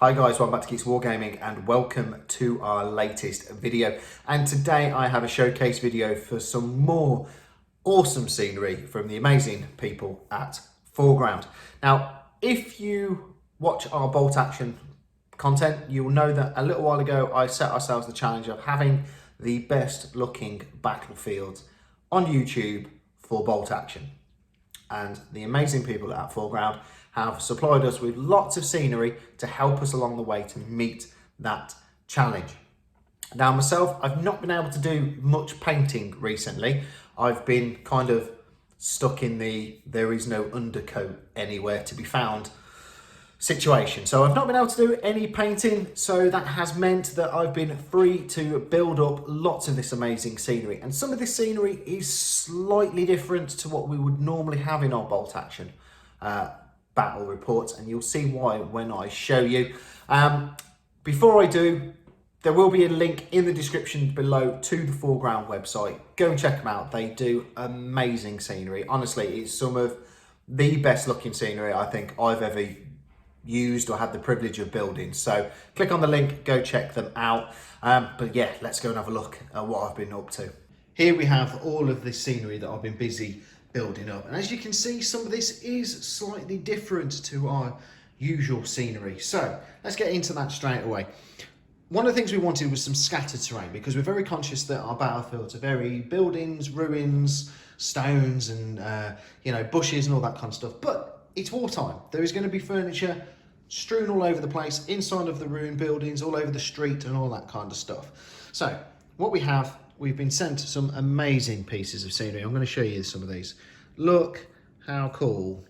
Hi guys, welcome back to Geeks Wargaming and welcome to our latest video. And today I have a showcase video for some more awesome scenery from the amazing people at 4GROUND. Now, if you watch our bolt action content, you will know that a little while ago I set ourselves the challenge of having the best looking battlefields on YouTube for bolt action. And the amazing people at 4GROUND have supplied us with lots of scenery to help us along the way to meet that challenge. Now myself, I've not been able to do much painting recently. I've been kind of stuck in the there is no undercoat anywhere to be found situation. So I've not been able to do any painting, so that has meant that I've been free to build up lots of this amazing scenery. And some of this scenery is slightly different to what we would normally have in our bolt action battle reports, and you'll see why when I show you. Before I do, there will be a link in the description below to the 4GROUND website. Go and check them out. They do amazing scenery. Honestly, it's some of the best looking scenery I think I've ever used or had the privilege of building. So click on the link, go check them out. But yeah, let's go and have a look at what I've been up to. Here we have all of this scenery that I've been busy building up. And as you can see, some of this is slightly different to our usual scenery. So let's get into that straight away. One of the things we wanted was some scattered terrain because we're very conscious that our battlefields are very buildings, ruins, stones and bushes and all that kind of stuff. But it's wartime. There is going to be furniture strewn all over the place, inside of the ruined buildings, all over the street and all that kind of stuff. So what we have, we've been sent some amazing pieces of scenery. I'm going to show you some of these. Look how cool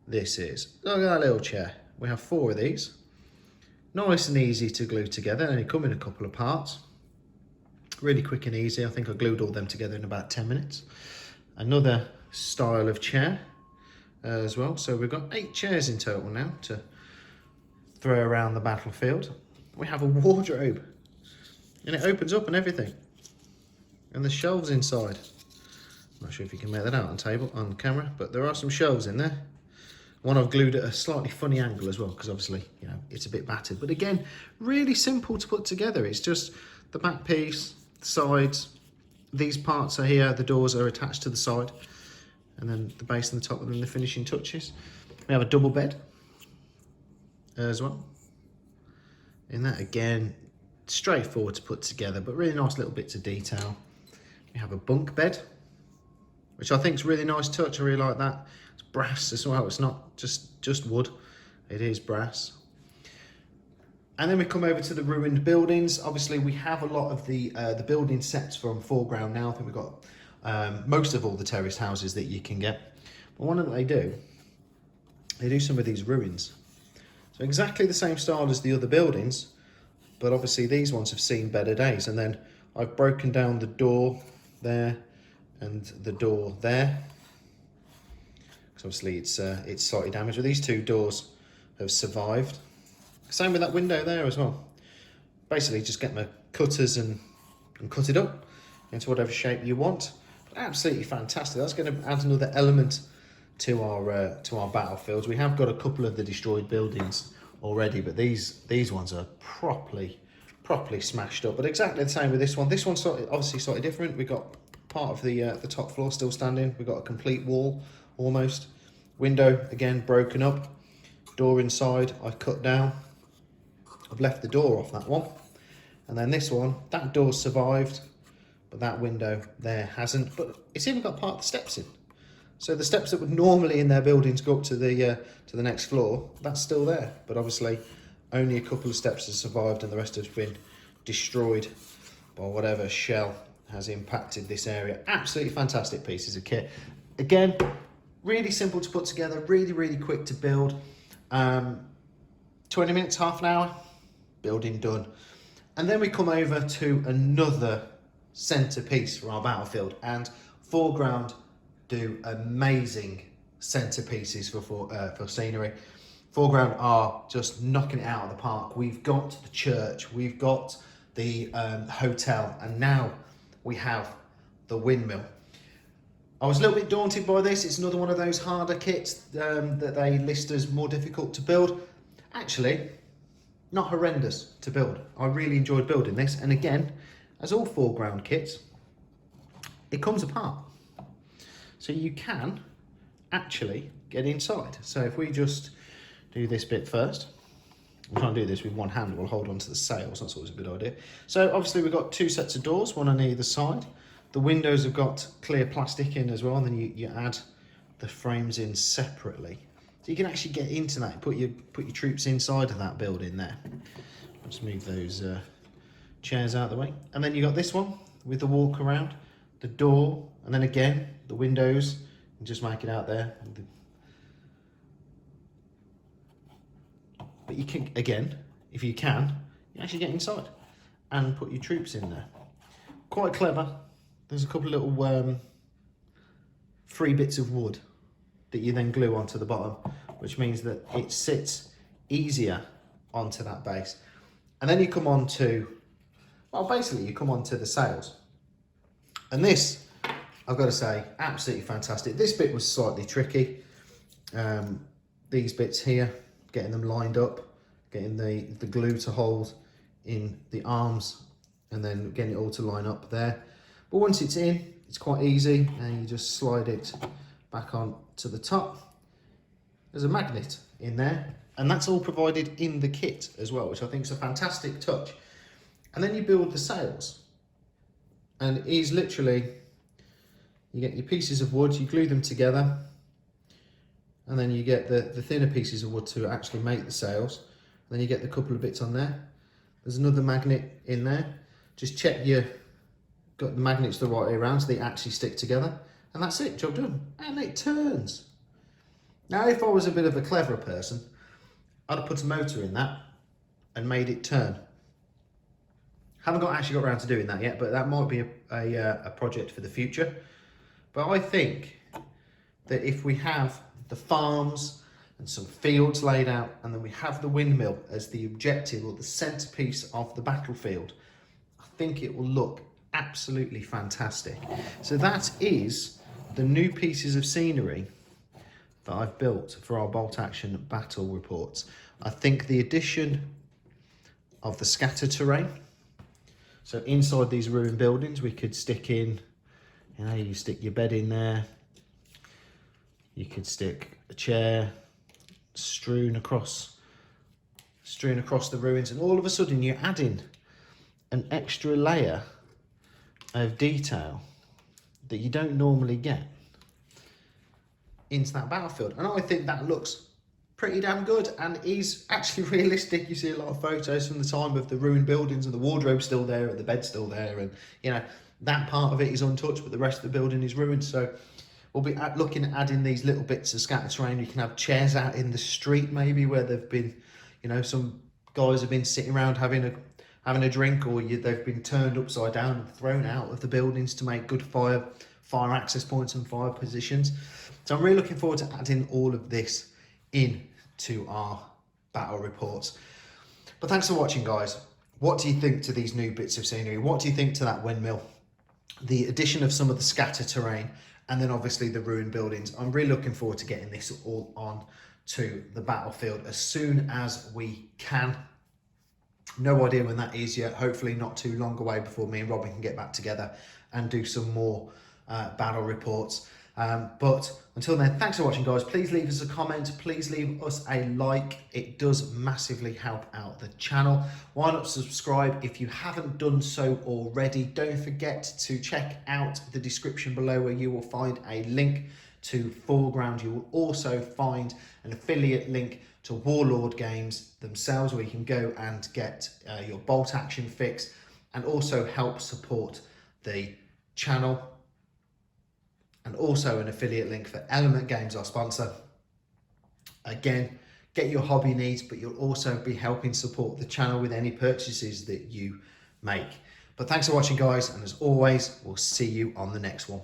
this is. Look at that little chair. We have 4 of these. Nice and easy to glue together. They only come in a couple of parts. Really quick and easy. I think I glued all them together in about 10 minutes. Another style of chair as well. So we've got 8 chairs in total now to throw around the battlefield. We have a wardrobe and it opens up and everything. And the shelves inside. I'm not sure if you can make that out on camera, but there are some shelves in there. One I've glued at a slightly funny angle as well, because obviously, it's a bit battered. But again, really simple to put together. It's just the back piece, the sides. These parts are here, the doors are attached to the side. And then the base and the top, and then the finishing touches. We have a double bed as well. In that, again, straightforward to put together, but really nice little bits of detail. We have a bunk bed, which I think is a really nice touch. I really like that. It's brass as well. It's not just wood. It is brass. And then we come over to the ruined buildings. Obviously, we have a lot of the building sets from 4GROUND now. I think we've got most of all the terraced houses that you can get. But one of them they do some of these ruins. So exactly the same style as the other buildings, but obviously these ones have seen better days. And then I've broken down the door there and the door there, because obviously it's slightly damaged, but these 2 doors have survived. Same with that window there as well. Basically just get my cutters and cut it up into whatever shape you want. But absolutely fantastic. That's going to add another element to our battlefields. We have got a couple of the destroyed buildings already, but these ones are properly smashed up. But exactly the same with this one. This one's obviously slightly different. We've got part of the top floor still standing. We've got a complete wall almost. Window again broken up. Door inside I cut down. I've left the door off that one. And then this one, that door survived, but that window there hasn't. But it's even got part of the steps in. So the steps that would normally in their buildings go up to the next floor, that's still there. But obviously only a couple of steps have survived and the rest have been destroyed by whatever shell has impacted this area. Absolutely fantastic pieces of kit. Again, really simple to put together, really quick to build. 20 minutes, half an hour, building done. And then we come over to another centerpiece for our battlefield, and 4GROUND do amazing centerpieces for scenery. 4GROUND are just knocking it out of the park. We've got the church, we've got the hotel, and now we have the windmill. I was a little bit daunted by this. It's another one of those harder kits that they list as more difficult to build. Actually, not horrendous to build. I really enjoyed building this, and again, as all 4GROUND kits, it comes apart. So you can actually get inside. So if we just do this bit first, we can't do this with one hand, we'll hold on to the sails, that's always a good idea. So obviously we've got two sets of doors, one on either side. The windows have got clear plastic in as well, and then you add the frames in separately. So you can actually get into that, put your troops inside of that building there. I'll just move those chairs out of the way. And then you got this one with the walk around, the door, and then again, the windows, and just make it out there. But you can, again, if you can, you actually get inside and put your troops in there. Quite clever. There's a couple of little free bits of wood that you then glue onto the bottom, which means that it sits easier onto that base. And then you come on to, well, basically you come on to the sails. And this, I've got to say, absolutely fantastic. This bit was slightly tricky. These bits here, getting them lined up, getting the glue to hold in the arms, and then getting it all to line up there. But once it's in, it's quite easy, and you just slide it back on to the top. There's a magnet in there, and that's all provided in the kit as well, which I think is a fantastic touch. And then you build the sails, and it is literally, you get your pieces of wood, you glue them together, and then you get the thinner pieces of wood to actually make the sails. And then you get the couple of bits on there. There's another magnet in there. Just check you got the magnets the right way around so they actually stick together. And that's it, job done. And it turns. Now, if I was a bit of a cleverer person, I'd have put a motor in that and made it turn. Haven't actually got around to doing that yet, but that might be a project for the future. But I think that if we have the farms and some fields laid out, and then we have the windmill as the objective or the centerpiece of the battlefield, I think it will look absolutely fantastic. So that is the new pieces of scenery that I've built for our bolt action battle reports. I think the addition of the scatter terrain, so inside these ruined buildings we could stick in, you know, you stick your bed in there, you could stick a chair strewn across the ruins, and all of a sudden you're adding an extra layer of detail that you don't normally get into that battlefield. And I think that looks pretty damn good and is actually realistic. You see a lot of photos from the time of the ruined buildings, and the wardrobe's still there and the bed's still there, and you know, that part of it is untouched, but the rest of the building is ruined. So we'll be looking at adding these little bits of scatter terrain. You can have chairs out in the street maybe where they've been, you know, some guys have been sitting around having a drink, or they've been turned upside down and thrown out of the buildings to make good fire access points and fire positions. So I'm really looking forward to adding all of this into our battle reports. But thanks for watching, guys. What do you think to these new bits of scenery? What do you think to that windmill? The addition of some of the scatter terrain, and then obviously the ruined buildings. I'm really looking forward to getting this all on to the battlefield as soon as we can. No idea when that is yet. Hopefully not too long away before me and Robin can get back together and do some more battle reports. But until then, thanks for watching, guys. Please leave us a comment. Please leave us a like. It does massively help out the channel. Why not subscribe if you haven't done so already? Don't forget to check out the description below, where you will find a link to 4GROUND. You will also find an affiliate link to Warlord Games themselves, where you can go and get your bolt action fix and also help support the channel. And also an affiliate link for Element Games, our sponsor. Again, get your hobby needs, but you'll also be helping support the channel with any purchases that you make. But thanks for watching, guys, and as always, we'll see you on the next one.